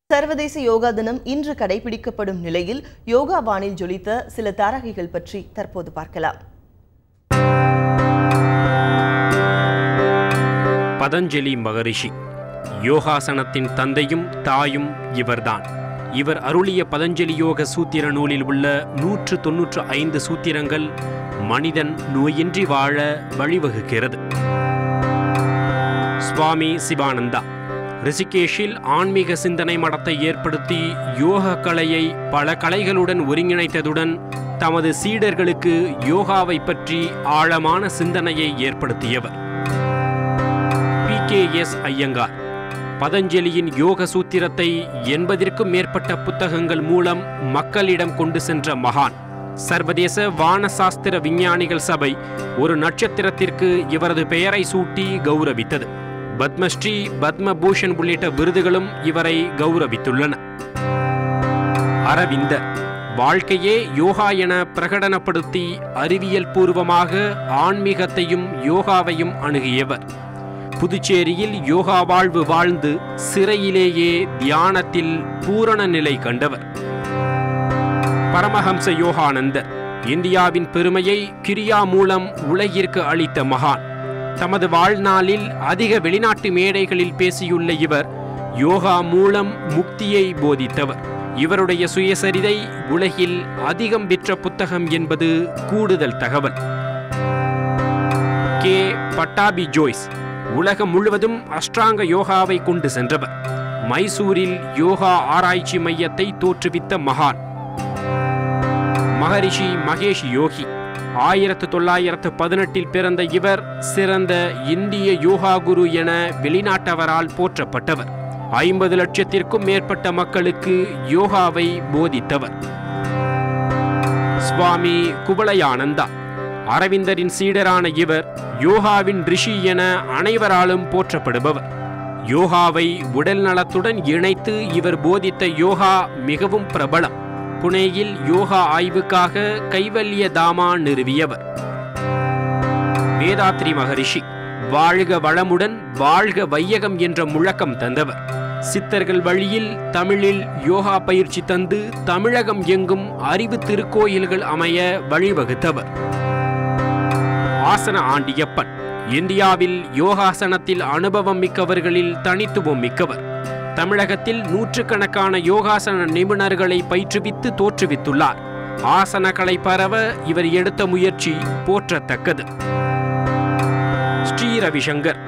சர்வதேச யோகா தினம் இன்று கடைபிடிக்கப்படும் நிலையில் யோகா வானில் ஜொலித்த சில தாரகைகள் பற்றி தற்போது பார்க்கலாம். பதஞ்சலி மகரிஷி யோகாசனத்தின் தந்தையும் தாயும் இவர்தான். இவர் அருளிய பதஞ்சலி யோக சூத்திர நூலில் உள்ள 195 சூத்திரங்கள் மனிதன் நோயின்றி வாழ வழிவகுக்கிறது. சுவாமி சிவானந்தா ரிஷிகேஷில் ஆன்மீக சிந்தனை மடத்தை ஏற்படுத்தி யோக கலையை பல கலைகளுடன் ஒருங்கிணைத்ததுடன் தமது சீடர்களுக்கு யோகாவை பற்றி ஆழமான சிந்தனையை ஏற்படுத்தியவர். PKS ஐயங்கார் பதஞ்சலியின் யோக சூத்திரத்தை 80க்கும் மேற்பட்ட புத்தகங்கள் மூலம் மக்களிடம் கொண்டு சென்ற மகான். சர்வதேச வானசாஸ்திர விஞ்ஞானிகள் சபை ஒரு நட்சத்திரத்திற்கு இவரது பெயரை சூட்டி கௌரவித்தது. பத்மஸ்ரீ, பத்மபூஷன் உள்ளிட்ட விருதுகளும் இவரை கௌரவித்துள்ளன. அரவிந்தர் வாழ்க்கையே யோகா என பிரகடனப்படுத்தி அறிவியல் பூர்வமாக ஆன்மீகத்தையும் யோகாவையும் அணுகியவர். புதுச்சேரியில் யோகா வாழ்வு வாழ்ந்து சிறையிலேயே தியானத்தில் பூரண நிலை கண்டவர். பரமஹம்ச யோகானந்தர் இந்தியாவின் பெருமையை கிரியா மூலம் உலகிற்கு அளித்த மகான். தமது வாழ்நாளில் அதிக வெளிநாட்டு மேடைகளில் பேசியுள்ள இவர் யோகா மூலம் முக்தியை போதித்தவர். இவருடைய சுயசரிதை உலகில் அதிகம் விற்ற புத்தகம் என்பது கூடுதல் தகவல். கே. பட்டாபி ஜோய்ஸ் உலகம் முழுவதும் அஷ்டாங்க யோகாவை கொண்டு சென்றவர். மைசூரில் யோகா ஆராய்ச்சி மையத்தை தோற்றுவித்த மகான். மகரிஷி மகேஷ் யோகி 1918 பிறந்த இவர் சிறந்த இந்திய யோகா குரு என வெளிநாட்டவரால் போற்றப்பட்டவர். 50 லட்சத்திற்கும் மேற்பட்ட மக்களுக்கு யோகாவை போதித்தவர். சுவாமி குவலயானந்தா அரவிந்தரின் சீடரான இவர் யோகாவின் ரிஷி என அனைவராலும் போற்றப்படுபவர். யோகாவை உடல் நலத்துடன் இணைத்து இவர் போதித்த யோகா மிகவும் பிரபலம். புனேயில் யோகா ஆய்வுக்காக கைவல்ய தாமா நிறுவியவர். வேதாத்ரி மகரிஷி வாழ்க வளமுடன் வாழ்க வையகம் என்ற முழக்கம் தந்தவர். சித்தர்கள் வழியில் தமிழில் யோகா பயிற்சி தந்து தமிழகம் எங்கும் அறிவு திருக்கோயில்கள் அமைய வழிவகுத்தவர். ஆசன ஆண்டியப்பன் இந்தியாவில் யோகாசனத்தில் அனுபவம் மிக்கவர்களில் தனித்துவம் மிக்கவர். தமிழகத்தில் நூற்றுக்கணக்கான யோகாசன நிபுணர்களை பயிற்றுவித்து தோற்றுவித்துள்ளார். ஆசனக்கலை பரவ இவர் எடுத்த முயற்சி போற்றத்தக்கது. ஸ்ரீ ரவிசங்கர்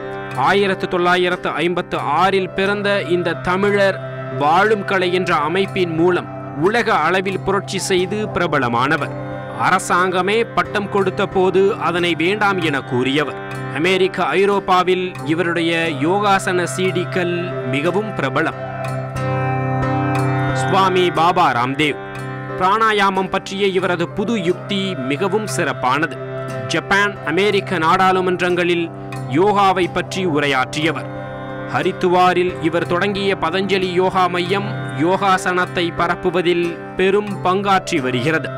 1956 பிறந்த இந்த தமிழர் வாழும் கலை என்ற அமைப்பின் மூலம் உலக அளவில் புரட்சி செய்து பிரபலமானவர். அரசாங்கமே பட்டம் கொடுத்த போது அதனை வேண்டாம் என கூறியவர். அமெரிக்க, ஐரோப்பாவில் இவருடைய யோகாசன சீடிக்கள் மிகவும் பிரபலம். சுவாமி பாபா ராம்தேவ் பிராணாயாமம் பற்றிய இவரது புது யுக்தி மிகவும் சிறப்பானது. ஜப்பான், அமெரிக்க நாடாளுமன்றங்களில் யோகாவை பற்றி உரையாற்றியவர். ஹரித்துவாரில் இவர் தொடங்கிய பதஞ்சலி யோகா மையம் யோகாசனத்தை பரப்புவதில் பெரும் பங்காற்றி வருகிறது.